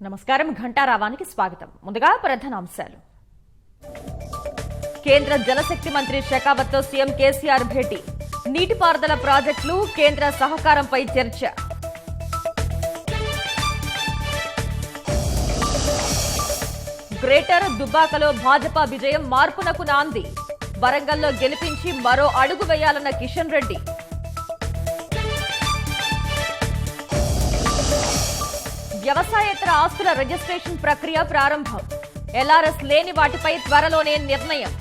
నమస్కారం ఘంటారావానికి స్వాగతం. ముందుగా ప్రధానాంశాలు. కేంద్ర జలశక్తి మంత్రి షెకావత్తో సీఎం కేసీఆర్ భేటీ. నీటిపారుదల ప్రాజెక్టులు కేంద్ర సహకారంపై చర్చ. గ్రేటర్ దుబ్బాకలో భాజపా విజయం మార్పునకు నాంది. వరంగల్లో గెలిపించి మరో అడుగు వేయాలన్న కిషన్ రెడ్డి. వ్యవసాయేతర ఆస్తుల రిజిస్ట్రేషన్ ప్రక్రియ ప్రారంభం. ఎల్ఆర్ఎస్ లేని వాటిపై త్వరలోనే నిర్ణయం.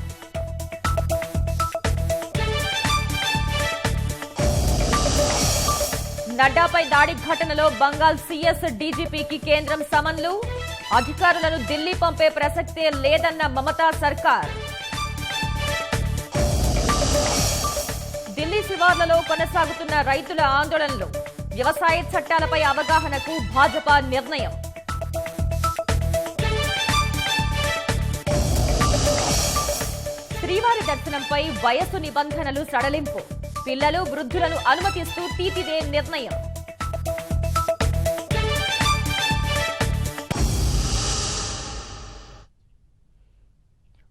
నడ్డాపై దాడి ఘటనలో బంగాల్ సీఎస్ డీజీపీకి కేంద్రం సమన్లు. అధికారులను ఢిల్లీ పంపే ప్రసక్తే లేదన్న మమతా సర్కార్. ఢిల్లీ శివార్లలో కొనసాగుతున్న రైతుల ఆందోళనలు. వ్యవసాయ చట్టాలపై అవగాహనకు భాజపా నిర్ణయం. శ్రీవారి దర్శనంపై వయస్సు నిబంధనలు సడలింపు. పిల్లలు వృద్ధులను అనుమతిస్తూ టీటీడీ నిర్ణయం.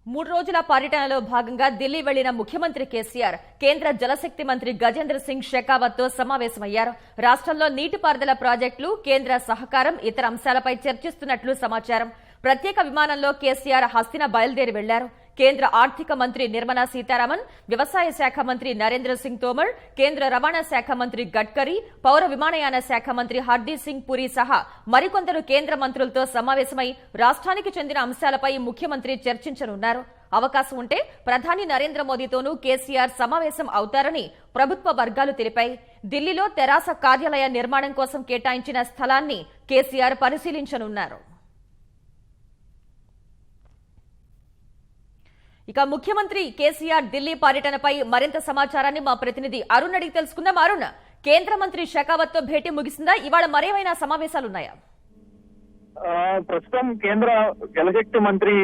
మూడు రోజుల పర్యటనలో భాగంగా ఢిల్లీ వెళ్లిన ముఖ్యమంత్రి కేసీఆర్ కేంద్ర జలశక్తి మంత్రి గజేంద్ర సింగ్ షెకావత్తో సమావేశమయ్యారు. రాష్ట్రంలో నీటిపారుదల ప్రాజెక్టులు, కేంద్ర సహకారం, ఇతర అంశాలపై చర్చిస్తున్నట్లు సమాచారం. ప్రత్యేక విమానంలో కేసీఆర్ హస్తిన బయలుదేరి వెళ్లారు. కేంద్ర ఆర్థిక మంత్రి నిర్మలా సీతారామన్, వ్యవసాయ శాఖ మంత్రి నరేంద్ర సింగ్ తోమర్, కేంద్ర రవాణా శాఖ మంత్రి గడ్కరీ, పౌర విమానయాన శాఖ మంత్రి హర్దీప్ సింగ్ పురి సహా మరికొందరు కేంద్ర మంత్రులతో సమావేశమై రాష్ట్రానికి చెందిన అంశాలపై ముఖ్యమంత్రి చర్చించనున్నారు. అవకాశం ఉంటే ప్రధాని నరేంద్ర మోదీతోనూ కేసీఆర్ సమావేశం అవుతారని ప్రభుత్వ వర్గాలు తెలిపాయి. ఢిల్లీలో తెరాస కార్యాలయ నిర్మాణం కోసం కేటాయించిన స్థలాన్ని కేసీఆర్ పరిశీలించనున్నారు. ఇక ముఖ్యమంత్రి కేసీఆర్ ఢిల్లీ పర్యటనపై మరింత సమాచారాన్ని మా ప్రతినిధి అరుణ్ అడిగి తెలుసుకుందాం. అరుణ్, కేంద్ర మంత్రి షెకావత్తో భేటీ ముగిసిందా? ఇవాళ మరేమైనా సమావేశాలున్నాయా? ప్రస్తుతం కేంద్ర జలశక్తి మంత్రి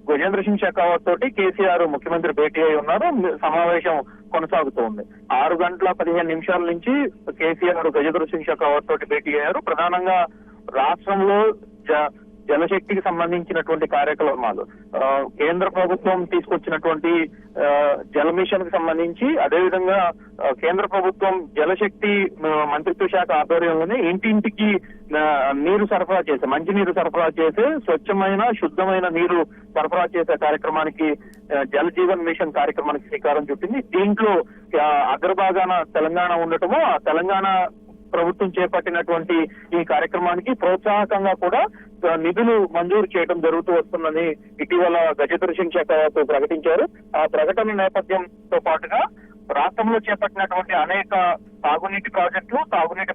గజేంద్ర సింగ్ షెకావత్ తోటి కేసీఆర్ ముఖ్యమంత్రి భేటీ అయి ఉన్నారు. సమావేశం కొనసాగుతోంది. 6:15 నుంచి కేసీఆర్ గజేంద్ర సింగ్ షెకావత్ తోటి భేటీ అయ్యారు. ప్రధానంగా రాష్ట్రంలో జలశక్తికి సంబంధించినటువంటి కార్యక్రమాలు, కేంద్ర ప్రభుత్వం తీసుకొచ్చినటువంటి జల మిషన్ కి సంబంధించి, అదేవిధంగా కేంద్ర ప్రభుత్వం జలశక్తి మంత్రిత్వ శాఖ ఆధ్వర్యంలోనే ఇంటింటికి నీరు సరఫరా చేసే, మంచినీరు సరఫరా చేసే, స్వచ్ఛమైన శుద్ధమైన నీరు సరఫరా చేసే కార్యక్రమానికి, జల్ జీవన్ మిషన్ కార్యక్రమానికి శ్రీకారం చుట్టింది. దీంట్లో అగ్రభాగాన తెలంగాణ ఉండటము, ఆ తెలంగాణ ప్రభుత్వం చేపట్టినటువంటి ఈ కార్యక్రమానికి ప్రోత్సాహకంగా కూడా నిధులు మంజూరు చేయడం జరుగుతూ వస్తుందని ఇటీవల గజేంద్ర సింగ్ షెకావత్ ప్రకటించారు. ఆ ప్రకటన నేపథ్యంతో పాటుగా రాష్ట్రంలో చేపట్టినటువంటి అనేక తాగునీటి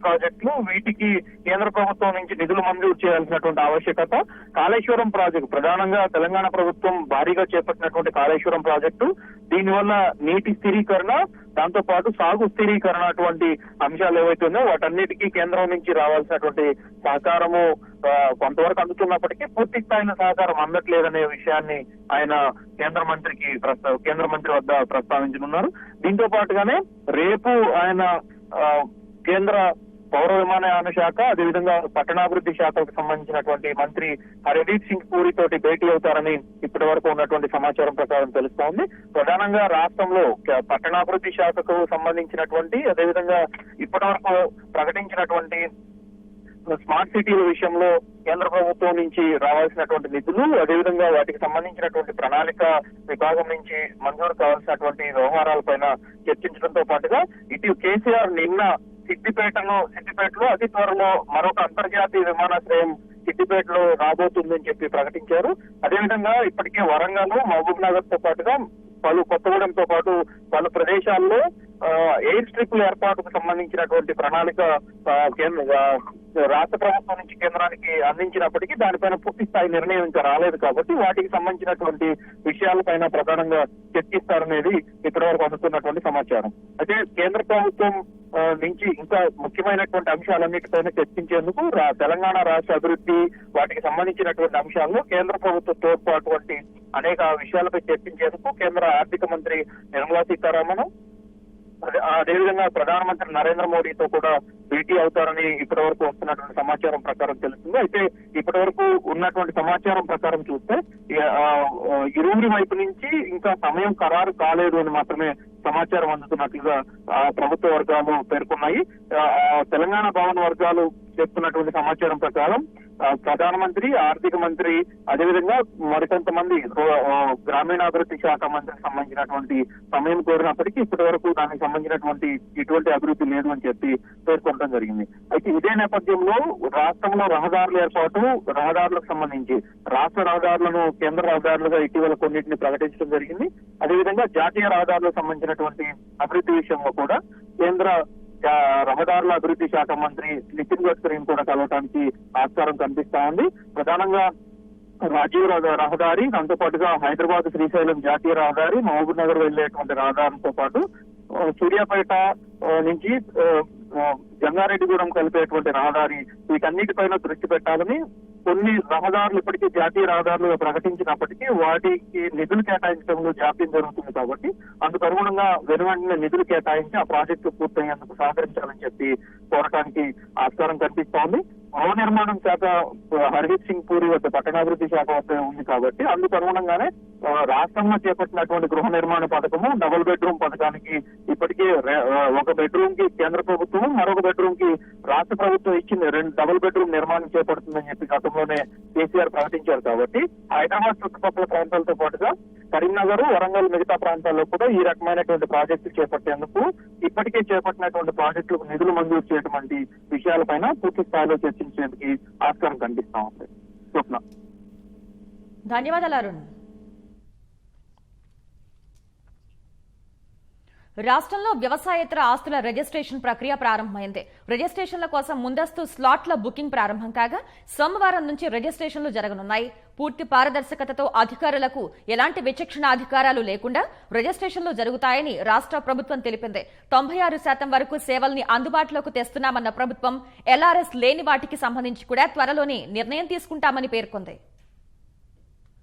ప్రాజెక్టులు వీటికి కేంద్ర ప్రభుత్వం నుంచి నిధులు మంజూరు చేయాల్సినటువంటి ఆవశ్యకత, కాళేశ్వరం ప్రాజెక్టు, ప్రధానంగా తెలంగాణ ప్రభుత్వం భారీగా చేపట్టినటువంటి కాళేశ్వరం ప్రాజెక్టు, దీనివల్ల నీటి స్థిరీకరణ, దాంతో పాటు సాగు స్థిరీకరణ అటువంటి అంశాలు ఏవైతే ఉన్నాయో వాటన్నిటికీ కేంద్రం నుంచి రావాల్సినటువంటి సహకారము కొంతవరకు అందుతున్నప్పటికీ పూర్తి స్థాయిన సహకారం అందట్లేదనే విషయాన్ని ఆయన కేంద్ర మంత్రి వద్ద ప్రస్తావించనున్నారు. దీంతో పాటుగానే రేపు ఆయన కేంద్ర పౌర విమానయాన శాఖ, అదేవిధంగా పట్టణాభివృద్ధి శాఖకు సంబంధించినటువంటి మంత్రి హర్దీప్ సింగ్ పూరి తోటి భేటీ అవుతారని ఇప్పటి వరకు ఉన్నటువంటి సమాచారం ప్రకారం తెలుస్తోంది. ప్రధానంగా రాష్ట్రంలో పట్టణాభివృద్ధి శాఖకు సంబంధించినటువంటి, అదేవిధంగా ఇప్పటి వరకు ప్రకటించినటువంటి స్మార్ట్ సిటీల విషయంలో కేంద్ర ప్రభుత్వం నుంచి రావాల్సినటువంటి నిధులు, అదేవిధంగా వాటికి సంబంధించినటువంటి ప్రణాళిక విభాగం నుంచి మంజూరు కావాల్సినటువంటి వ్యవహారాలపైన చర్చించడంతో పాటుగా ఇటు కేసీఆర్ నిన్న సిద్దిపేటలో అతి త్వరలో మరొక అంతర్జాతీయ విమానాశ్రయం సిద్దిపేటలో రాబోతుందని చెప్పి ప్రకటించారు. అదేవిధంగా ఇప్పటికే వరంగల్, మహబూబ్ నగర్ తో పాటుగా కొత్తగూడెంతో పాటు పలు ప్రదేశాల్లో ఎయిర్ స్ట్రిప్ల ఏర్పాటుకు సంబంధించినటువంటి ప్రణాళిక రాష్ట్ర ప్రభుత్వం నుంచి కేంద్రానికి అందించినప్పటికీ దానిపైన పూర్తి స్థాయి నిర్ణయం ఇంకా రాలేదు కాబట్టి వాటికి సంబంధించినటువంటి విషయాలపైన ప్రధానంగా చర్చిస్తారనేది ఇప్పటి వరకు అందుతున్నటువంటి సమాచారం. అయితే కేంద్ర ప్రభుత్వం నుంచి ఇంకా ముఖ్యమైనటువంటి అంశాలన్నిటిపైన చర్చించేందుకు తెలంగాణ రాష్ట్ర అభివృద్ధి, వాటికి సంబంధించినటువంటి అంశాల్లో కేంద్ర ప్రభుత్వ తోడ్పాటు వంటి అనేక విషయాలపై చర్చించేందుకు కేంద్ర ఆర్థిక మంత్రి నిర్మలా సీతారామన్, అదేవిధంగా ప్రధానమంత్రి నరేంద్ర మోడీతో కూడా భేటీ అవుతారని ఇప్పటి వరకు వస్తున్నటువంటి సమాచారం ప్రకారం తెలుస్తుంది. అయితే ఇప్పటి వరకు ఉన్నటువంటి సమాచారం ప్రకారం చూస్తే ఇరువురి వైపు నుంచి ఇంకా సమయం ఖరారు కాలేదు అని మాత్రమే సమాచారం అందుతున్నట్లుగా ప్రభుత్వ వర్గాలు పేర్కొన్నాయి. తెలంగాణ భవన్ వర్గాలు చెప్తున్నటువంటి సమాచారం ప్రకారం ప్రధానమంత్రి, ఆర్థిక మంత్రి, అదేవిధంగా మరికొంతమంది గ్రామీణాభివృద్ధి శాఖ మంత్రికి సంబంధించినటువంటి సమయం కోరినప్పటికీ ఇప్పటి వరకు దానికి సంబంధించినటువంటి ఎటువంటి అభివృద్ధి లేదు అని చెప్పి పేర్కొనడం జరిగింది. అయితే ఇదే నేపథ్యంలో రాష్ట్రంలో రహదారుల ఏర్పాటు, రహదారులకు సంబంధించి రాష్ట్ర రహదారులను కేంద్ర రహదారులుగా ఇటీవల కొన్నింటిని ప్రకటించడం జరిగింది. అదేవిధంగా జాతీయ రహదారులకు సంబంధించినటువంటి అభివృద్ధి విషయంలో కూడా కేంద్ర రహదారుల అభివృద్ధి శాఖ మంత్రి నితిన్ గడ్కరీని కూడా కలవటానికి ఆస్కారం కనిపిస్తా ఉంది. ప్రధానంగా రాజీవ్ రహదారి, దాంతో పాటుగా హైదరాబాద్ శ్రీశైలం జాతీయ రహదారి, మహబూబ్ నగర్ వెళ్లేటువంటి రహదారితో పాటు సూర్యాపేట నుంచి జంగారెడ్డిగూడెం కలిపేటువంటి రహదారి, వీటన్నిటిపైన దృష్టి పెట్టాలని కొన్ని రహదారులు ఇప్పటికీ జాతీయ రహదారులుగా ప్రకటించినప్పటికీ వాటికి నిధులు కేటాయించడంలో జాప్యం జరుగుతుంది. కాబట్టి అందుకు అనుగుణంగా వెనువెంటనే నిధులు కేటాయించి ఆ ప్రాజెక్టు పూర్తయ్యేందుకు సహకరించాలని చెప్పి కోరటానికి ఆస్కారం కనిపిస్తోంది. గృహ నిర్మాణం శాఖ హర్దీప్ సింగ్ పూరి వద్ద, పట్టణాభివృద్ధి శాఖ వద్ద ఉంది కాబట్టి అందుకు అనుగుణంగానే రాష్ట్రంలో చేపట్టినటువంటి గృహ నిర్మాణ పథకము డబుల్ బెడ్రూమ్ పథకానికి ఇప్పటికే ఒక బెడ్రూమ్ కి కేంద్ర ప్రభుత్వం, మరొక బెడ్రూమ్ కి రాష్ట్ర ప్రభుత్వం ఇచ్చింది. 2 డబుల్ బెడ్రూమ్ నిర్మాణం చేపడుతుందని చెప్పి గతంలోనే కేసీఆర్ ప్రకటించారు. కాబట్టి హైదరాబాద్ చుట్టుపక్కల ప్రాంతాలతో పాటుగా కరీంనగర్, వరంగల్ మిగతా ప్రాంతాల్లో కూడా ఈ రకమైనటువంటి ప్రాజెక్టులు చేపట్టేందుకు ఇప్పటికే చేపట్టినటువంటి ప్రాజెక్టులకు నిధులు మంజూరు చేయటువంటి విషయాలపైన పూర్తి స్థాయిలో చర్చించేందుకు ఆస్కారం కనిపిస్తా ఉంది. స్వప్న, ధన్యవాదాలు అరుణ్. రాష్ట్రంలో వ్యవసాయేతర ఆస్తుల రిజిస్ట్రేషన్ ప్రక్రియ ప్రారంభమైంది. రిజిస్ట్రేషన్ల కోసం ముందస్తు స్లాట్ల బుకింగ్ ప్రారంభం కాగా సోమవారం నుంచి రిజిస్ట్రేషన్లు జరగనున్నాయి. పూర్తి పారదర్శకతతో అధికారులకు ఎలాంటి విచక్షణ అధికారాలు లేకుండా రిజిస్ట్రేషన్లు జరుగుతాయని రాష్ట్ర ప్రభుత్వం తెలిపింది. 96% వరకు సేవల్ని అందుబాటులోకి తెస్తున్నామన్న ప్రభుత్వం ఎల్ఆర్ఎస్ లేని వాటికి సంబంధించి కూడా త్వరలోనే నిర్ణయం తీసుకుంటామని పేర్కొంది.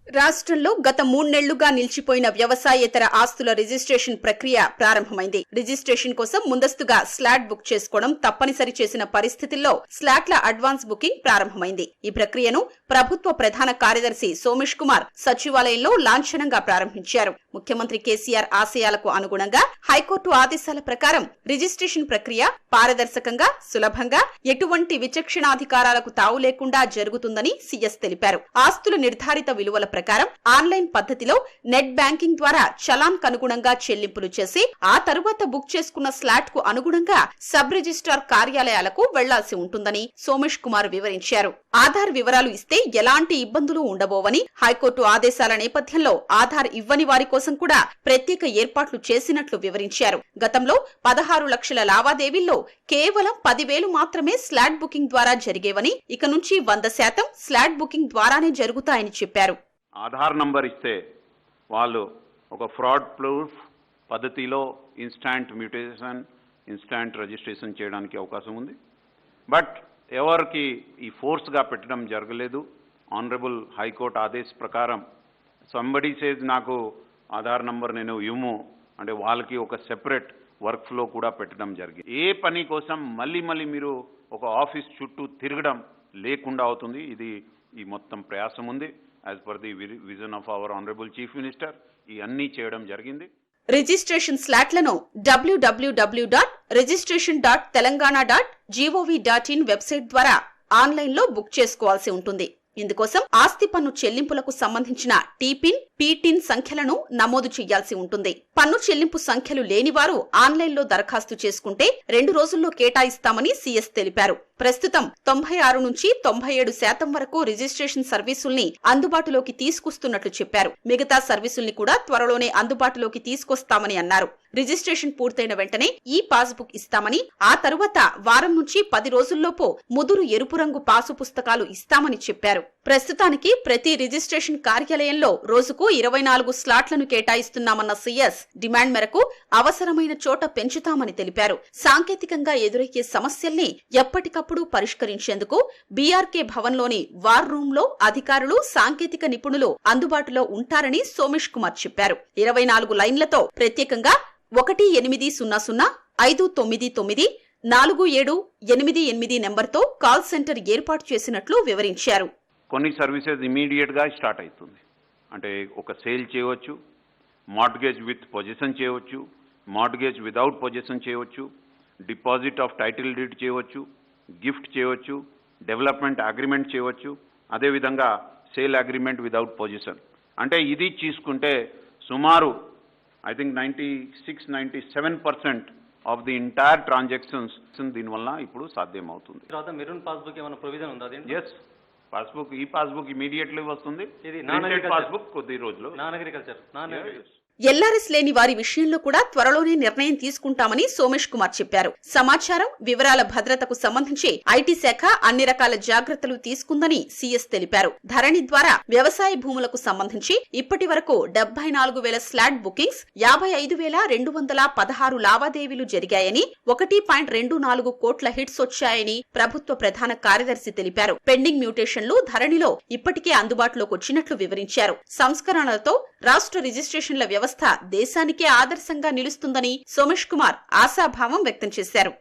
రాష్ట్రంలో గత 3 నెళ్లుగా నిలిచిపోయిన వ్యవసాయేతర ఆస్తుల రిజిస్ట్రేషన్ ప్రక్రియ ప్రారంభమైంది. రిజిస్ట్రేషన్ కోసం ముందస్తుగా స్లాట్ బుక్ చేసుకోవడం తప్పనిసరి చేసిన పరిస్థితుల్లో స్లాట్ల అడ్వాన్స్ బుకింగ్ ప్రారంభమైంది. ఈ ప్రక్రియను ప్రభుత్వ ప్రధాన కార్యదర్శి సోమేష్ కుమార్ సచివాలయంలో లాంఛనంగా ప్రారంభించారు. ముఖ్యమంత్రి కేసీఆర్ ఆశయాలకు అనుగుణంగా హైకోర్టు ఆదేశాల ప్రకారం రిజిస్ట్రేషన్ ప్రక్రియ పారదర్శకంగా, సులభంగా, ఎటువంటి విచక్షణాధికారాలకు తావు లేకుండా జరుగుతుందని సీఎస్ తెలిపారు. ఆస్తుల నిర్ధారిత విలువల ప్రకారం ఆన్లైన్ పద్ధతిలో నెట్ బ్యాంకింగ్ ద్వారా చలాన్ కనుగుణంగా చెల్లింపులు చేసి ఆ తరువాత బుక్ చేసుకున్న స్లాట్ కు అనుగుణంగా సబ్ రిజిస్ట్రార్ కార్యాలయాలకు వెళ్లాల్సి ఉంటుందని సోమేష్ కుమార్ వివరించారు. ఆధార్ వివరాలు ఇస్తే ఎలాంటి ఇబ్బందులు ఉండబోవని, హైకోర్టు ఆదేశాల నేపథ్యంలో ఆధార్ ఇవ్వని వారి కోసం కూడా ప్రత్యేక ఏర్పాట్లు చేసినట్లు వివరించారు. గతంలో 16 లక్షల లావాదేవీల్లో కేవలం 10,000 మాత్రమే స్లాట్ బుకింగ్ ద్వారా జరిగేవని, ఇక నుంచి 100% స్లాట్ బుకింగ్ ద్వారానే జరుగుతాయని చెప్పారు. ఆధార్ నంబర్ ఇస్తే వాళ్ళు ఒక ఫ్రాడ్ ప్రూఫ్ పద్ధతిలో ఇన్స్టాంట్ మ్యూటేషన్, ఇన్స్టాంట్ రిజిస్ట్రేషన్ చేయడానికి అవకాశం ఉంది. బట్ ఎవరికి ఈ ఫోర్స్గా పెట్టడం జరగలేదు. ఆనరబుల్ హైకోర్టు ఆదేశ ప్రకారం సంబడి సేజ్ నాకు ఆధార్ నంబర్ నేను ఇవ్వము అంటే వాళ్ళకి ఒక సెపరేట్ వర్క్ ఫ్లో కూడా పెట్టడం జరిగింది. ఏ పని కోసం మళ్ళీ మీరు ఒక ఆఫీస్ చుట్టూ తిరగడం లేకుండా అవుతుంది. ఇది ఈ మొత్తం ప్రయాసం ఉంది. As per the vision of our honourable chief minister ఈ అన్ని చేయడం జరిగింది. రిజిస్ట్రేషన్ స్లాట్లను www.registration.telangana.gov.in వెబ్సైట్ ద్వారా ఆన్లైన్లో బుక్ చేసుకోవాల్సి ఉంటుంది. ఇందుకోసం ఆస్తి పన్ను చెల్లింపులకు సంబంధించిన టీపిన్, పీటిన్ సంఖ్యలను నమోదు చేయాల్సి ఉంటుంది. పన్ను చెల్లింపు సంఖ్యలు లేనివారు ఆన్లైన్లో దరఖాస్తు చేసుకుంటే 2 రోజుల్లో కేటాయిస్తామని సీఎస్ తెలిపారు. ప్రస్తుతం 96 నుంచి 97% వరకు రిజిస్ట్రేషన్ సర్వీసుల్ని అందుబాటులోకి తీసుకొస్తున్నట్లు చెప్పారు. మిగతా సర్వీసుల్ని కూడా త్వరలోనే అందుబాటులోకి తీసుకొస్తామని అన్నారు. రిజిస్ట్రేషన్ పూర్తయిన వెంటనే ఈ పాస్బుక్ ఇస్తామని, ఆ తరువాత వారం నుంచి 10 రోజుల్లోపు ముదురు ఎరుపు రంగు పాసు పుస్తకాలు ఇస్తామని చెప్పారు. ప్రస్తుతానికి ప్రతి రిజిస్ట్రేషన్ కార్యాలయంలో రోజుకు 24 స్లాట్లను కేటాయిస్తున్నామన్న సీఎస్ డిమాండ్ మేరకు అవసరమైన చోట పెంచుతామని తెలిపారు. సాంకేతికంగా ఎదురయ్యే సమస్యల్ని ఎప్పటికప్పుడు పరిష్కరించేందుకు బీఆర్కే భవన్లోని వార్ రూమ్ లో అధికారులు, సాంకేతిక నిపుణులు అందుబాటులో ఉంటారని సోమేష్ కుమార్ చెప్పారు. 24 లైన్లతో ప్రత్యేకంగా 1800-599-4788 నెంబర్తో కాల్ సెంటర్ ఏర్పాటు చేసినట్లు వివరించారు. కొన్ని సర్వీసెస్ ఇమీడియట్గా స్టార్ట్ అవుతుంది. అంటే ఒక సేల్ చేయవచ్చు, మార్ట్గేజ్ విత్ పొజిషన్ చేయవచ్చు, మార్ట్గేజ్ వితౌట్ పొజిషన్ చేయవచ్చు, డిపాజిట్ ఆఫ్ టైటిల్ డీడ్ చేయవచ్చు, గిఫ్ట్ చేయవచ్చు, డెవలప్మెంట్ అగ్రిమెంట్ చేయవచ్చు, అదేవిధంగా సేల్ అగ్రిమెంట్ వితౌట్ పొజిషన్. అంటే ఇది తీసుకుంటే సుమారు I think 96-97% of the entire transactions దీనివల్ల ఇప్పుడు సాధ్యమవుతుంది. తర్వాత మెరూన్ పాస్బుక్ ఏమైనా ప్రొవిజన్ ఉందా? ఎస్, పాస్బుక్ ఈ పాస్బుక్ ఇమీడియట్లీ వస్తుంది. ఇది పాస్బుక్ కొద్ది రోజులు. నాన్ అగ్రికల్చర్ ఎల్ఆర్ఎస్ లేని వారి విషయంలో కూడా త్వరలోనే నిర్ణయం తీసుకుంటామని సోమేష్ కుమార్ చెప్పారు. సమాచారం, వివరాల భద్రతకు సంబంధించి ఐటీ శాఖ అన్ని రకాల జాగ్రత్తలు తీసుకుందని సీఎస్ తెలిపారు. ధరణి ద్వారా వ్యవసాయ భూములకు సంబంధించి ఇప్పటి వరకు 74,000 స్లాట్ బుకింగ్స్, 55,216 లావాదేవీలు జరిగాయని, 1.24 కోట్ల హిట్స్ వచ్చాయని ప్రభుత్వ ప్రధాన కార్యదర్శి తెలిపారు. పెండింగ్ మ్యూటేషన్లు ధరణిలో ఇప్పటికే అందుబాటులోకి వచ్చినట్లు వివరించారు. సంస్కరణలతో రాష్ట్ర రిజిస్ట్రేషన్ల వ్యవస్థ దేశానికే ఆదర్శంగా నిలుస్తుందని సోమేష్ కుమార్ ఆశాభావం వ్యక్తం చేశారు.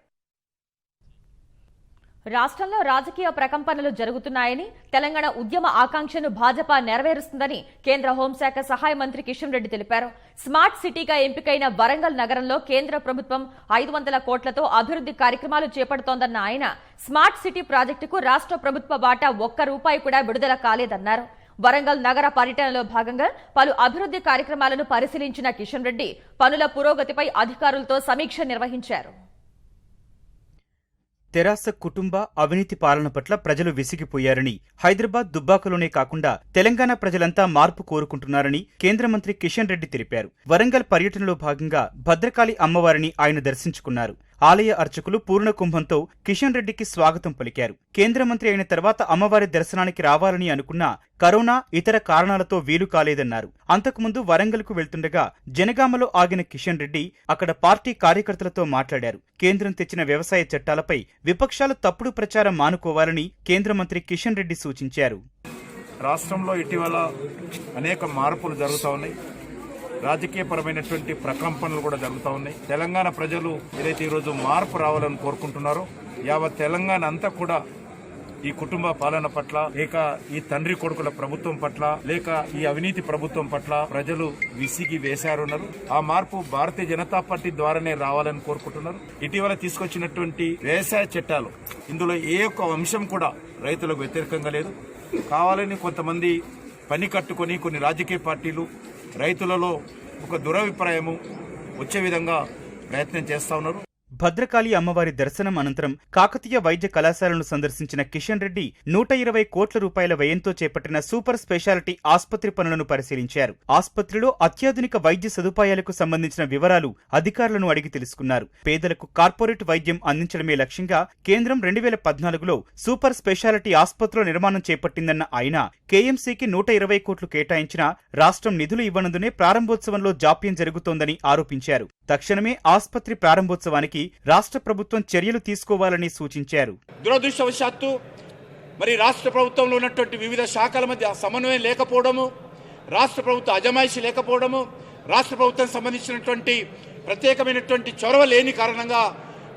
రాష్ట్రంలో రాజకీయ ప్రకంపనలు జరుగుతున్నాయని, తెలంగాణ ఉద్యమ ఆకాంక్షను భాజపా నెరవేరుస్తుందని కేంద్ర హోంశాఖ సహాయ మంత్రి కిషన్ రెడ్డి తెలిపారు. స్మార్ట్ సిటీగా ఎంపికైన వరంగల్ నగరంలో కేంద్ర ప్రభుత్వం 500 కోట్లతో అభివృద్ధి కార్యక్రమాలు చేపడుతోందన్న ఆయన, స్మార్ట్ సిటీ ప్రాజెక్టుకు రాష్ట్ర ప్రభుత్వ వాటా ₹1 కూడా విడుదల కాలేదన్నారు. వరంగల్ నగర పర్యటనలో భాగంగా పలు అభివృద్ధి కార్యక్రమాలను పరిశీలించిన కిషన్ రెడ్డి పనుల పురోగతిపై అధికారులతో సమీక్ష నిర్వహించారు. తెరాస కుటుంబ అవినీతి పాలన పట్ల ప్రజలు విసిగిపోయారని, హైదరాబాద్ దుబ్బాకలోనే కాకుండా తెలంగాణ ప్రజలంతా మార్పు కోరుకుంటున్నారని కేంద్ర మంత్రి కిషన్ రెడ్డి తెలిపారు. వరంగల్ పర్యటనలో భాగంగా భద్రకాళి అమ్మవారిని ఆయన దర్శించుకున్నారు. ఆలయ అర్చకులు పూర్ణ కుంభంతో కిషన్ రెడ్డికి స్వాగతం పలికారు. కేంద్ర మంత్రి అయిన తర్వాత అమ్మవారి దర్శనానికి రావాలని అనుకున్నా కరోనా, ఇతర కారణాలతో వీలు కాలేదన్నారు. అంతకుముందు వరంగల్కు వెళ్తుండగా జనగామలో ఆగిన కిషన్ రెడ్డి అక్కడ పార్టీ కార్యకర్తలతో మాట్లాడారు. కేంద్రం తెచ్చిన వ్యవసాయ చట్టాలపై విపక్షాలు తప్పుడు ప్రచారం మానుకోవాలని కేంద్ర మంత్రి కిషన్ రెడ్డి సూచించారు. రాష్ట్రంలో ఇటీవల అనేక మార్పులు జరుగుతూ ఉన్నాయి. రాజకీయపరమైనటువంటి ప్రకంపనలు కూడా జరుగుతూ ఉన్నాయి. తెలంగాణ ప్రజలు ఏదైతే ఈరోజు మార్పు రావాలని కోరుకుంటున్నారో, యావత్ తెలంగాణ అంతా కూడా ఈ కుటుంబ పాలన పట్ల, లేక ఈ తండ్రి కొడుకుల ప్రభుత్వం పట్ల, లేక ఈ అవినీతి ప్రభుత్వం పట్ల ప్రజలు విసిగి వేశారున్నారు. ఆ మార్పు భారతీయ జనతా పార్టీ ద్వారానే రావాలని కోరుకుంటున్నారు. ఇటీవల తీసుకొచ్చినటువంటి వ్యవసాయ చట్టాలు, ఇందులో ఏ ఒక్క అంశం కూడా రైతులకు వ్యతిరేకంగా లేదు. కావాలని కొంతమంది పని కట్టుకొని కొన్ని రాజకీయ పార్టీలు రైతులలో ఒక దురభిప్రాయము వచ్చే విధంగా ప్రయత్నం చేస్తా ఉన్నారు. భద్రకాళి అమ్మవారి దర్శనం అనంతరం కాకతీయ వైద్య కళాశాలను సందర్శించిన కిషన్ రెడ్డి 120 కోట్ల రూపాయల వ్యయంతో చేపట్టిన సూపర్ స్పెషాలిటీ ఆసుపత్రి పనులను పరిశీలించారు. ఆసుపత్రిలో అత్యాధునిక వైద్య సదుపాయాలకు సంబంధించిన వివరాలు అధికారులను అడిగి తెలుసుకున్నారు. పేదలకు కార్పొరేట్ వైద్యం అందించడమే లక్ష్యంగా కేంద్రం 2014లో సూపర్ స్పెషాలిటీ ఆసుపత్రుల నిర్మాణం చేపట్టిందన్న ఆయన, కేఎంసీకి 120 కోట్లు కేటాయించినా రాష్ట్రం నిధులు ఇవ్వనందునే ప్రారంభోత్సవంలో జాప్యం జరుగుతోందని ఆరోపించారు. తక్షణమే ఆసుపత్రి ప్రారంభోత్సవానికి రాష్ట్ర ప్రభుత్వం చర్యలు తీసుకోవాలని సూచించారు. దురదృష్టవశాత్తు మరి రాష్ట్ర ప్రభుత్వంలో ఉన్నటువంటి వివిధ శాఖల మధ్య సమన్వయం లేకపోవడము, రాష్ట్ర ప్రభుత్వ అజమాయిషి లేకపోవడము, రాష్ట్ర ప్రభుత్వం సంబంధించినటువంటి ప్రత్యేకమైనటువంటి చొరవ లేని కారణంగా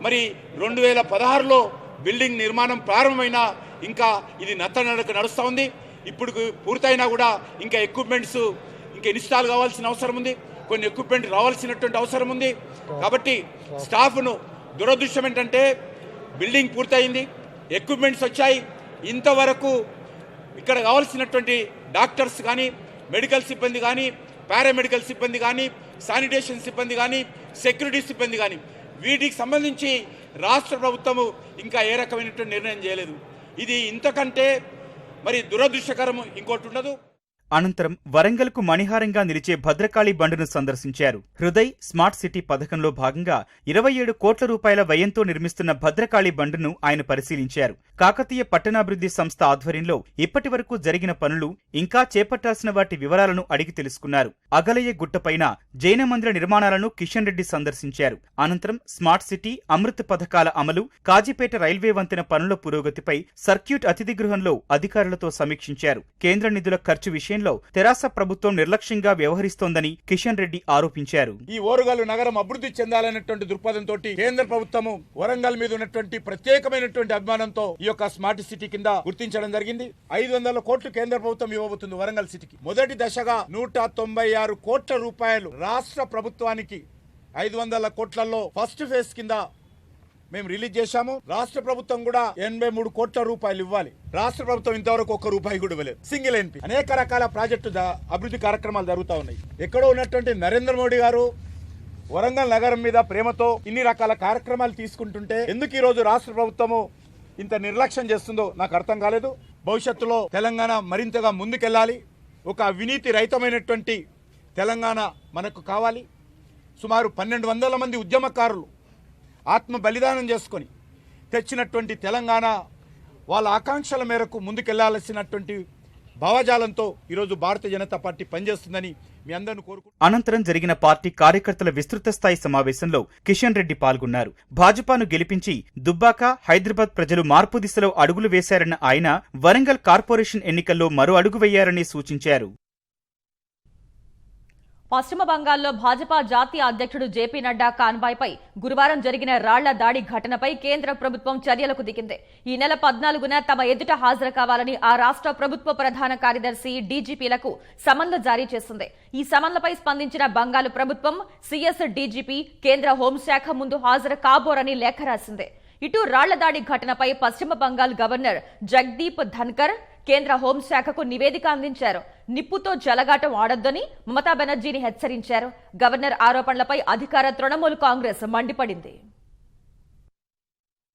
మరి 2016లో బిల్డింగ్ నిర్మాణం ప్రారంభమైనా ఇంకా ఇది నత్తనడక నడుస్తూ ఉంది. ఇప్పుడు పూర్తయినా కూడా ఇంకా ఎక్విప్మెంట్స్ ఇంకా ఇన్స్టాల్ కావాల్సిన అవసరం ఉంది. కొన్ని ఎక్విప్మెంట్ రావాల్సినటువంటి అవసరం ఉంది. కాబట్టి స్టాఫ్ను, దురదృష్టం ఏంటంటే బిల్డింగ్ పూర్తయింది, ఎక్విప్మెంట్స్ వచ్చాయి, ఇంతవరకు ఇక్కడ కావాల్సినటువంటి డాక్టర్స్ కానీ, మెడికల్ సిబ్బంది కానీ, పారామెడికల్ సిబ్బంది కానీ, శానిటేషన్ సిబ్బంది కానీ, సెక్యూరిటీ సిబ్బంది కానీ, వీటికి సంబంధించి రాష్ట్ర ప్రభుత్వము ఇంకా ఏ రకమైనటువంటి నిర్ణయం చేయలేదు. ఇది ఇంతకంటే మరి దురదృష్టకరం ఇంకోటి ఉండదు. అనంతరం వరంగల్కు మణిహారంగా నిలిచే భద్రకాళి బండును సందర్శించారు. హృదయ్ స్మార్ట్ సిటీ పథకంలో భాగంగా 27 కోట్ల రూపాయల వ్యయంతో నిర్మిస్తున్న భద్రకాళి బండును ఆయన పరిశీలించారు. కాకతీయ పట్టణాభివృద్ధి సంస్థ ఆధ్వర్యంలో ఇప్పటి వరకు జరిగిన పనులు, ఇంకా చేపట్టాల్సిన వాటి వివరాలను అడిగి తెలుసుకున్నారు. అగలయ్య గుట్టపైన జైన మందిర నిర్మాణాలను కిషన్ రెడ్డి సందర్శించారు. అనంతరం స్మార్ట్ సిటీ, అమృత్ పథకాల అమలు, కాజీపేట రైల్వే వంతెన పనుల పురోగతిపై సర్క్యూట్ అతిథి గృహంలో అధికారులతో సమీక్షించారు. కేంద్ర నిధుల ఖర్చు విషయం విషయంలో తెరాస ప్రభుత్వం నిర్లక్ష్యంగా వ్యవహరిస్తోందని కిషన్ రెడ్డి ఆరోపించారు. ఈ ఓరుగల్లు నగరం అభివృద్ధి చెందాలనేటువంటి దృక్పథంతో కేంద్ర ప్రభుత్వము వరంగల్ మీద ఉన్నటువంటి ప్రత్యేకమైనటువంటి అభిమానంతో ఈ యొక్క స్మార్ట్ సిటీ కింద గుర్తించడం జరిగింది. 500 కోట్లు కేంద్ర ప్రభుత్వం ఇవ్వబోతుంది వరంగల్ సిటీకి. మొదటి దశగా 196 కోట్ల రూపాయలు రాష్ట్ర ప్రభుత్వానికి 500 కోట్లలో ఫస్ట్ ఫేజ్ కింద మేము రిలీజ్ చేశాము. రాష్ట్ర ప్రభుత్వం కూడా 83 కోట్ల రూపాయలు ఇవ్వాలి. రాష్ట్ర ప్రభుత్వం ఇంతవరకు 1 రూపాయి కూడా ఇవ్వలేదు. సింగిల్ ఎన్పీ అనేక రకాల ప్రాజెక్టు అభివృద్ధి కార్యక్రమాలు జరుగుతూ ఉన్నాయి. ఎక్కడో ఉన్నటువంటి నరేంద్ర మోడీ గారు వరంగల్ నగరం మీద ప్రేమతో ఇన్ని రకాల కార్యక్రమాలు తీసుకుంటుంటే ఎందుకు ఈ రోజు రాష్ట్ర ప్రభుత్వము ఇంత నిర్లక్ష్యం చేస్తుందో నాకు అర్థం కాలేదు. భవిష్యత్తులో తెలంగాణ మరింతగా ముందుకెళ్లాలి. ఒక అవినీతి రహితమైనటువంటి తెలంగాణ మనకు కావాలి. సుమారు 1200 మంది ఉద్యమకారులు ఆత్మ బలిదానం చేసుకొని తెచ్చినటువంటి తెలంగాణ వాళ్ళ ఆకాంక్షల మేరకు ముందుకెళ్లాల్సినటువంటి భావజాలంతో ఈరోజు భారతీయ జనతా పార్టీ పనిచేస్తుందని మీ అందరిని కోరుకుంటున్నాను. అనంతరం జరిగిన పార్టీ కార్యకర్తల విస్తృత స్థాయి సమావేశంలో కిషన్ రెడ్డి పాల్గొన్నారు. భాజపాను గెలిపించి దుబ్బాక, హైదరాబాద్ ప్రజలు మార్పు దిశలో అడుగులు వేశారన్న ఆయన వరంగల్ కార్పొరేషన్ ఎన్నికల్లో మరో అడుగు వేయారని సూచించారు. పశ్చిమ బంగాల్లో భాజపా జాతీయ అధ్యక్షుడు జేపీ నడ్డా కాన్వాయ్పై గురువారం జరిగిన రాళ్ల దాడి ఘటనపై కేంద్ర ప్రభుత్వం చర్యలకు దిగింది. ఈ నెల 14న తమ ఎదుట హాజరు కావాలని ఆ రాష్ట్ర ప్రభుత్వ ప్రధాన కార్యదర్శి డీజీపీలకు సమన్లు జారీ చేసింది. ఈ సమన్లపై స్పందించిన బంగాలు ప్రభుత్వం సీఎస్ డీజీపీ కేంద్ర హోంశాఖ ముందు హాజరు కాబోరని లేఖ రాసింది. ఇటు రాళ్ల దాడి ఘటనపై పశ్చిమ బంగాల్ గవర్నర్ జగదీప్ ధన్కర్ కేంద్ర హోంశాఖకు నివేదిక అందించారు. నిప్పుతో జలగాటం ఆడొద్దని మమతా బెనర్జీని హెచ్చరించారు. గవర్నర్ ఆరోపణలపై అధికార తృణమూల్ కాంగ్రెస్ మండిపడింది.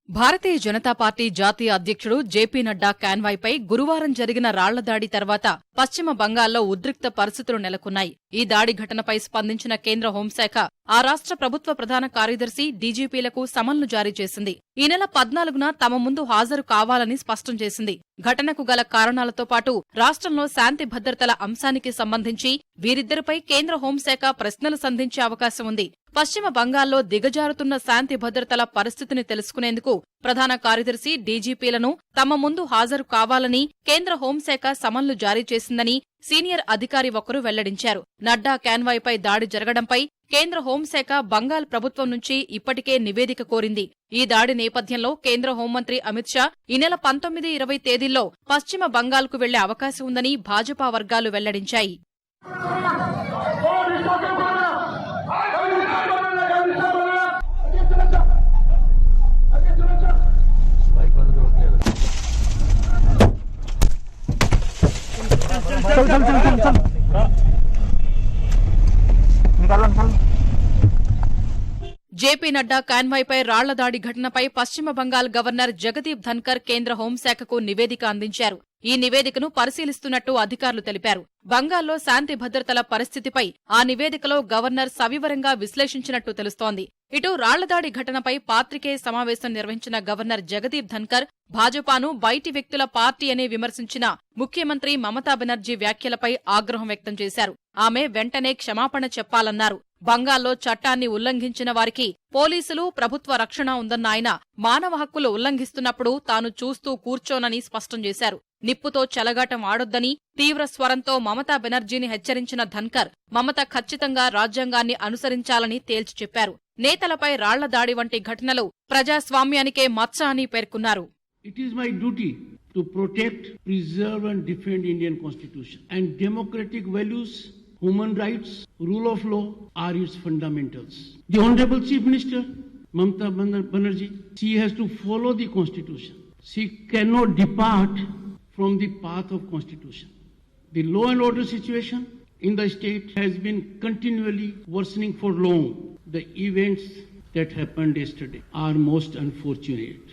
భారతీయ జనతా పార్టీ జాతీయ అధ్యక్షుడు జేపీ నడ్డా కాన్వాయ్పై గురువారం జరిగిన రాళ్ల దాడి తర్వాత పశ్చిమ బంగాల్లో ఉద్రిక్త పరిస్థితులు నెలకొన్నాయి. ఈ దాడి ఘటనపై స్పందించిన కేంద్ర హోంశాఖ ఆ రాష్ట్ర ప్రభుత్వ ప్రధాన కార్యదర్శి డీజీపీలకు సమన్లు జారీ చేసింది. ఈ నెల 14న తమ ముందు హాజరు కావాలని స్పష్టం చేసింది. ఘటనకు గల కారణాలతో పాటు రాష్ట్రంలో శాంతి భద్రతల అంశానికి సంబంధించి వీరిద్దరిపై కేంద్ర హోంశాఖ ప్రశ్నలు సంధించే అవకాశం ఉంది. పశ్చిమ బంగాల్లో దిగజారుతున్న శాంతి భద్రతల పరిస్థితిని తెలుసుకునేందుకు ప్రధాన కార్యదర్శి డీజీపీలను తమ ముందు హాజరు కావాలని కేంద్ర హోంశాఖ సమన్లు జారీ చేసిందని సీనియర్ అధికారి ఒకరు వెల్లడించారు. నడ్డా కాన్వాయ్పై దాడి జరగడంపై కేంద్ర హోంశాఖ బంగాల్ ప్రభుత్వం నుంచి ఇప్పటికే నివేదిక కోరింది. ఈ దాడి నేపథ్యంలో కేంద్ర హోంమంత్రి అమిత్ షా ఈ నెల 19, 20 తేదీల్లో పశ్చిమ బంగాల్కు వెళ్లే అవకాశం ఉందని భాజపా వర్గాలు వెల్లడించాయి. జేపీ నడ్డా కాన్వాయ్పై రాళ్ల దాడి ఘటనపై పశ్చిమ బంగాల్ గవర్నర్ జగదీప్ ధన్కర్ కేంద్ర హోంశాఖకు నివేదిక అందించారు. ఈ నివేదికను పరిశీలిస్తున్నట్టు అధికారులు తెలిపారు. బంగాల్లో శాంతి భద్రతల పరిస్థితిపై ఆ నివేదికలో గవర్నర్ సవివరంగా విశ్లేషించినట్టు తెలుస్తోంది. ఇటు రాళ్లదాడి ఘటనపై పాత్రికేయ సమావేశం నిర్వహించిన గవర్నర్ జగదీప్ ధన్కర్ భాజపాను బయటి వ్యక్తుల పార్టీ అని విమర్శించిన ముఖ్యమంత్రి మమతా బెనర్జీ వ్యాఖ్యలపై ఆగ్రహం వ్యక్తం చేశారు. ఆమె వెంటనే క్షమాపణ చెప్పాలన్నారు. బంగాల్లో చట్టాన్ని ఉల్లంఘించిన వారికి పోలీసులు, ప్రభుత్వ రక్షణ ఉందన్న ఆయన మానవ హక్కులు ఉల్లంఘిస్తున్నప్పుడు తాను చూస్తూ కూర్చోనని స్పష్టం చేశారు. నిప్పుతో చెలగాటం ఆడొద్దని తీవ్ర స్వరంతో మమతా బెనర్జీని హెచ్చరించిన ధన్కర్ మమత ఖచ్చితంగా రాజ్యాంగాన్ని అనుసరించాలని తేల్చి చెప్పారు. నేతలపై రాళ్ల దాడి వంటి ఘటనలు ప్రజాస్వామ్యానికే మచ్చ అని పేర్కొన్నారు. It is my duty to protect, preserve and defend Indian Constitution and democratic values, human rights, rule of law are its fundamentals. The Honorable Chief Minister, Mamata Banerjee, she has to follow the Constitution. She cannot depart from the path of Constitution. The law and order situation in the state has been continually worsening for long. The events that happened yesterday are most unfortunate.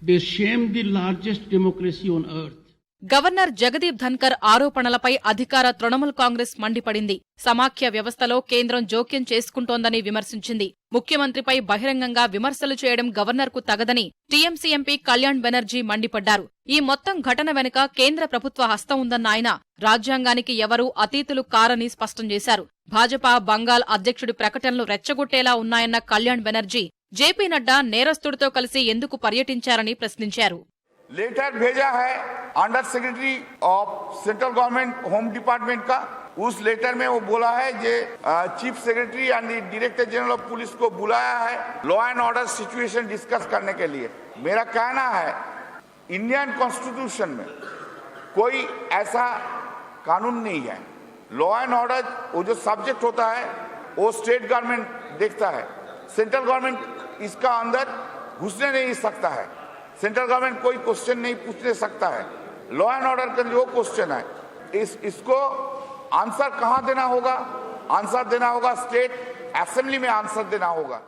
They shame the largest democracy on earth. Governor Jagdeep Dhankhar ఆరోపణలపై అధికార తృణమూల్ కాంగ్రెస్ మండిపడింది. సమాఖ్య వ్యవస్థలో కేంద్రం జోక్యం చేసుకుంటోందని విమర్శించింది. ముఖ్యమంత్రిపై బహిరంగంగా విమర్శలు చేయడం గవర్నర్కు తగదని టీఎంసీ ఎంపీ కళ్యాణ్ బెనర్జీ మండిపడ్డారు. ఈ మొత్తం ఘటన వెనుక కేంద్ర ప్రభుత్వ హస్తం ఉందన్న ఆయన రాజ్యాంగానికి ఎవరూ అతీతులు కారని స్పష్టం చేశారు. భాజపా బంగాల్ అధ్యక్షుడి ప్రకటనలు రెచ్చగొట్టేలా ఉన్నాయన్న కళ్యాణ్ బెనర్జీ జేపీ నడ్డా నేరస్తుడితో కలిసి ఎందుకు పర్యటించారని ప్రశ్నించారు. लेटर भेजा है under secretary of central government home department का। उस लेटर में वो बोला है कि chief secretary and director general of police को बुलाया है law and order situation discuss करने के लिए। मेरा कहना है इंडियन कॉन्स्टिट्यूशन में कोई ऐसा कानून नहीं है। लॉ एंड ऑर्डर वो जो सब्जेक्ट होता है वो स्टेट गवर्नमेंट देखता है, सेंट्रल गवर्नमेंट इसका अंदर घुसने नहीं सकता है, सेंट्रल गवर्नमेंट कोई क्वेश्चन नहीं पूछने सकता है। लॉ एंड ऑर्डर का जो क्वेश्चन है इसको आंसर कहां देना होगा? आंसर देना होगा स्टेट असेंबली में आंसर देना होगा।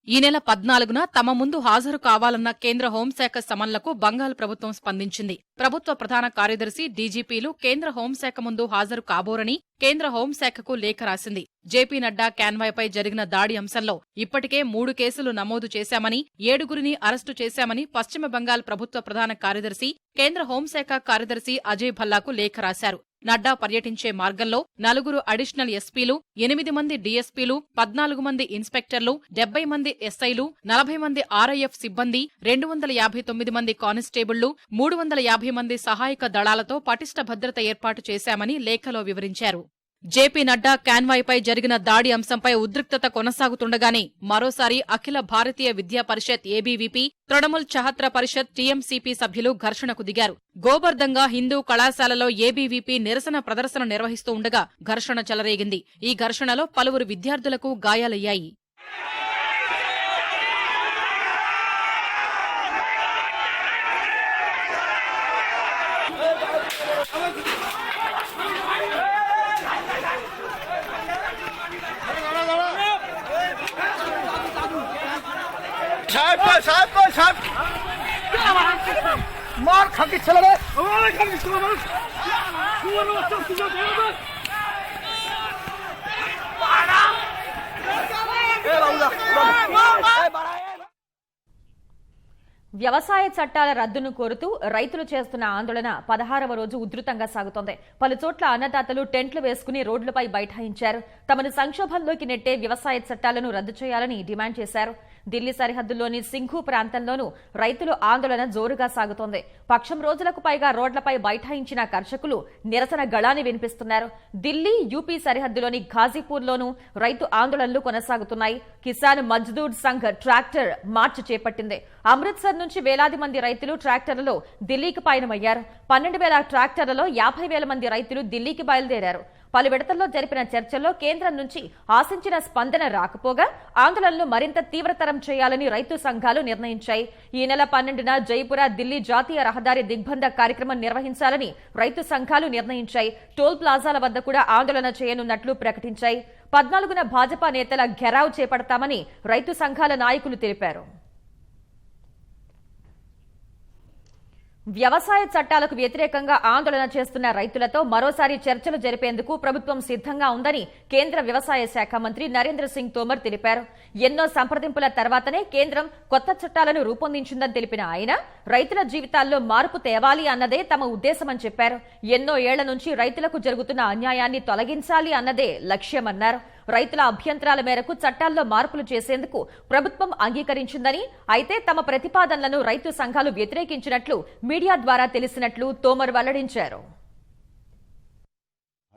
ఈ నెల 14న తమ ముందు హాజరు కావాలన్న కేంద్ర హోంశాఖ సమన్లకు బంగాల్ ప్రభుత్వం స్పందించింది. ప్రభుత్వ ప్రధాన కార్యదర్శి, డీజీపీలు కేంద్ర హోంశాఖ ముందు హాజరు కాబోరని కేంద్ర హోంశాఖకు లేఖ రాసింది. జేపీ నడ్డా కాన్వాయ్పై జరిగిన దాడి అంశంలో ఇప్పటికే 3 కేసులు నమోదు చేశామని, 7గురిని అరెస్టు చేశామని పశ్చిమ బంగాల్ ప్రభుత్వ ప్రధాన కార్యదర్శి, కేంద్ర హోంశాఖ కార్యదర్శి అజయ్ భల్లాకు లేఖ రాశారు. నడ్డా పర్యటించే మార్గంలో 4 అడిషనల్ ఎస్పీలు, 8 మంది డీఎస్పీలు, 14 మంది ఇన్స్పెక్టర్లు, 70 మంది ఎస్ఐలు, 40 మంది ఆర్ఐఎఫ్ సిబ్బంది, 259 మంది కానిస్టేబుళ్లు, 350 మంది సహాయక దళాలతో పటిష్ట భద్రత ఏర్పాటు చేశామని లేఖలో వివరించారు. జేపీ నడ్డా కాన్వాయ్పై జరిగిన దాడి అంశంపై ఉద్రిక్తత కొనసాగుతుండగానే మరోసారి అఖిల భారతీయ విద్యా పరిషత్ ఏబీవీపీ, తృణమూల్ ఛాత్ర పరిషత్ టీఎంసీపీ సభ్యులు ఘర్షణకు దిగారు. గోబర్దంగా హిందూ కళాశాలలో ఏబీవీపీ నిరసన ప్రదర్శన నిర్వహిస్తూ ఉండగా ఘర్షణ చెలరేగింది. ఈ ఘర్షణలో పలువురు విద్యార్థులకు గాయాలయ్యాయి. मार खा के चला गया। వ్యవసాయ చట్టాల రద్దును కోరుతూ రైతులు చేస్తున్న ఆందోళన 16వ రోజు ఉధృతంగా సాగుతోంది. పలుచోట్ల అన్నదాతలు టెంట్లు వేసుకుని రోడ్లపై బైఠాయించారు. తమను సంక్షోభంలోకి నెట్టే వ్యవసాయ చట్టాలను రద్దు చేయాలని డిమాండ్ చేశారు. ఢిల్లీ సరిహద్దుల్లోని సింఘు ప్రాంతంలోనూ రైతులు ఆందోళన జోరుగా సాగుతోంది. పక్షం రోజులకు పైగా రోడ్లపై బైఠాయించిన కర్షకులు నిరసన గళాన్ని వినిపిస్తున్నారు. ఢిల్లీ యూపీ సరిహద్దులోని ఘాజీపూర్లోనూ రైతు ఆందోళనలు కొనసాగుతున్నాయి. కిసాన్ మజ్దూర్ సంఘ్ ట్రాక్టర్ మార్చ్ చేపట్టింది. అమృత్సర్ నుంచి వేలాది మంది రైతులు ట్రాక్టర్లలో ఢిల్లీకి పయనమయ్యారు. 12,000 ట్రాక్టర్లలో 50,000 మంది రైతులు ఢిల్లీకి బయలుదేరారు. పలు విడతల్లో జరిపిన చర్చల్లో కేంద్రం నుంచి ఆశించిన స్పందన రాకపోగా ఆందోళనలు మరింత తీవ్రతరం చేయాలని రైతు సంఘాలు నిర్ణయించాయి. ఈ నెల 12న జైపుర ఢిల్లీ జాతీయ రహదారి దిగ్బంధ కార్యక్రమం నిర్వహించాలని రైతు సంఘాలు నిర్ణయించాయి. టోల్ ప్లాజాల వద్ద కూడా ఆందోళన చేయనున్నట్లు ప్రకటించాయి. 14న భాజపా నేతల ఘెరావ్ చేపడతామని రైతు సంఘాల నాయకులు తెలిపారు. వ్యవసాయ చట్టాలకు వ్యతిరేకంగా ఆందోళన చేస్తున్న రైతులతో మరోసారి చర్చలు జరిపేందుకు ప్రభుత్వం సిద్ధంగా ఉందని కేంద్ర వ్యవసాయ శాఖ మంత్రి నరేంద్ర సింగ్ తోమర్ తెలిపారు. ఎన్నో సంప్రదింపుల తర్వాతనే కేంద్రం కొత్త చట్టాలను రూపొందించిందని తెలిపిన ఆయన రైతుల జీవితాల్లో మార్పు తేవాలి అన్నదే తమ ఉద్దేశమని చెప్పారు. ఎన్నో ఏళ్ల నుంచి రైతులకు జరుగుతున్న అన్యాయాన్ని తొలగించాలి అన్నదే లక్ష్యమన్నారు. రైతుల అభ్యంతరాల మేరకు చట్టాల్లో మార్పులు చేసేందుకు ప్రభుత్వం అంగీకరించిందని, అయితే తమ ప్రతిపాదనలను రైతు సంఘాలు వ్యతిరేకించినట్లు మీడియా ద్వారా తెలిసినట్లు తోమర్ వెల్లడించారు.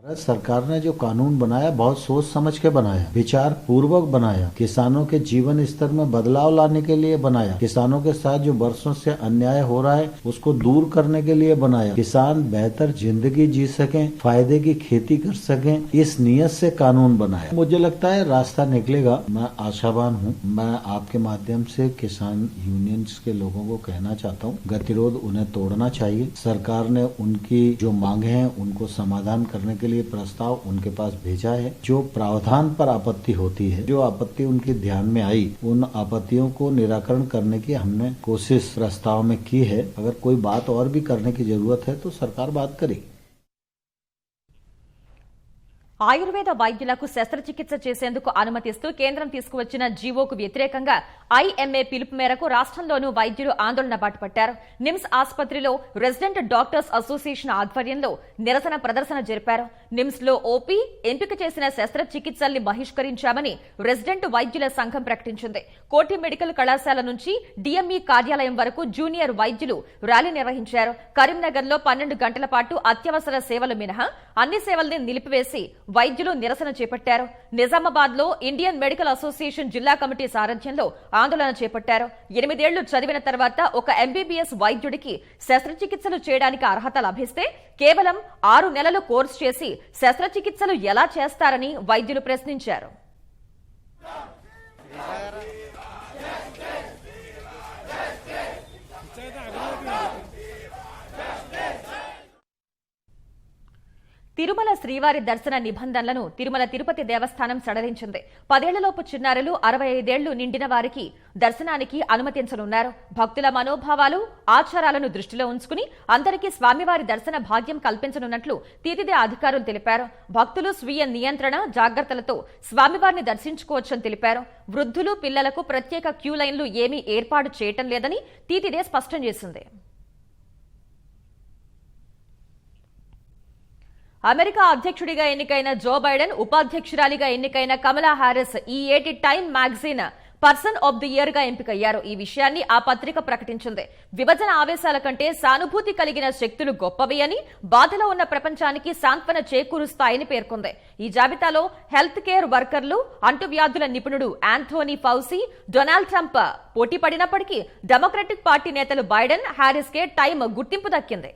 भारत सरकार ने जो कानून बनाया बहुत सोच समझ के बनाया, विचार पूर्वक बनाया, किसानों के जीवन स्तर में बदलाव लाने के लिए बनाया, किसानों के साथ जो वर्षों से अन्याय हो रहा है उसको दूर करने के लिए बनाया, किसान बेहतर जिंदगी जी सकें, फायदे की खेती कर सकें, इस नियत से कानून बनाया। मुझे लगता है रास्ता निकलेगा, मैं आशावान हूँ। मैं आपके माध्यम से किसान यूनियंस के लोगों को कहना चाहता हूँ, गतिरोध उन्हें तोड़ना चाहिए। सरकार ने उनकी जो मांगे हैं उनको समाधान करने के लिए प्रस्ताव उनके पास भेजा है। जो प्रावधान पर आपत्ति होती है, जो आपत्ति उनके ध्यान में आई, उन आपत्तियों को निराकरण करने की हमने कोशिश प्रस्ताव में की है। अगर कोई बात और भी करने की जरूरत है तो सरकार बात करेगी। ఆయుర్వేద వైద్యులకు శస్త్రచికిత్స చేసేందుకు అనుమతిస్తూ కేంద్రం తీసుకువచ్చిన జీవోకు వ్యతిరేకంగా ఐఎంఏ పిలుపు మేరకు రాష్ట్రంలోనూ వైద్యులు ఆందోళన బాటపట్టారు. నిమ్స్ ఆసుపత్రిలో రెసిడెంట్ డాక్టర్స్ అసోసియేషన్ ఆధ్వర్యంలో నిరసన ప్రదర్శన జరిపారు. నిమ్స్ లో ఓపీ ఎంపిక చేసిన శస్త్రచికిత్సల్ని బహిష్కరించామని రెసిడెంట్ వైద్యుల సంఘం ప్రకటించింది. కోటి మెడికల్ కళాశాల నుంచి డిఎంఈ కార్యాలయం వరకు జూనియర్ వైద్యులు ర్యాలీ నిర్వహించారు. కరీంనగర్లో 12 గంటల పాటు అత్యవసర సేవలు మినహా అన్ని సేవల్ని నిలిపివేసి వైద్యులు నిరసన చేపట్టారు. నిజామాబాద్ లో ఇండియన్ మెడికల్ అసోసియేషన్ జిల్లా కమిటీ సారథ్యంలో ఆందోళన చేపట్టారు. 8 ఏళ్లు చదివిన తర్వాత ఒక ఎంబీబీఎస్ వైద్యుడికి శస్త్రచికిత్సలు చేయడానికి అర్హత లభిస్తే కేవలం 6 నెలలు కోర్సు చేసి శస్త్రచికిత్సలు ఎలా చేస్తారని వైద్యులు ప్రశ్నించారు. తిరుమల శ్రీవారి దర్శన నిబంధనలను తిరుమల తిరుపతి దేవస్థానం సడలించింది. 10 ఏళ్లలోపు చిన్నారులు 65 ఏళ్లు నిండిన వారికి దర్శనానికి అనుమతించనున్నారు. భక్తుల మనోభావాలు, ఆచారాలను దృష్టిలో ఉంచుకుని అందరికీ స్వామివారి దర్శన భాగ్యం కల్పించనున్నట్లు టీటీడీ అధికారులు తెలిపారు. భక్తులు స్వీయ నియంత్రణ, జాగ్రత్తలతో స్వామివారిని దర్శించుకోవచ్చని తెలిపారు. వృద్ధులు, పిల్లలకు ప్రత్యేక క్యూ లైన్లు ఏమీ ఏర్పాటు చేయటం లేదని టీటీడీ స్పష్టం చేసింది. అమెరికా అధ్యక్షుడిగా ఎన్నికైన జో బైడెన్, ఉపాధ్యక్షురాలిగా ఎన్నికైన కమలా హారిస్ ఈ ఏటి time magazine person of the year గా ఎంపికయ్యారు. ఈ విషయాన్ని ఆ పత్రిక ప్రకటించింది. విభజన ఆవేశాల కంటే సానుభూతి కలిగిన శక్తులు గొప్పవి అని, బాధలో ఉన్న ప్రపంచానికి సాంత్వన చేకూరుస్తాయని పేర్కొంది. ఈ జాబితాలో హెల్త్ కేర్ వర్కర్లు, అంటువ్యాధుల నిపుణుడు యాంథోనీ ఫౌసీ, డొనాల్డ్ ట్రంప్ పోటీ పడినప్పటికీ డెమోక్రటిక్ పార్టీ నేతలు బైడెన్, హారిస్ కే టైమ్ గుర్తింపు దక్కింది.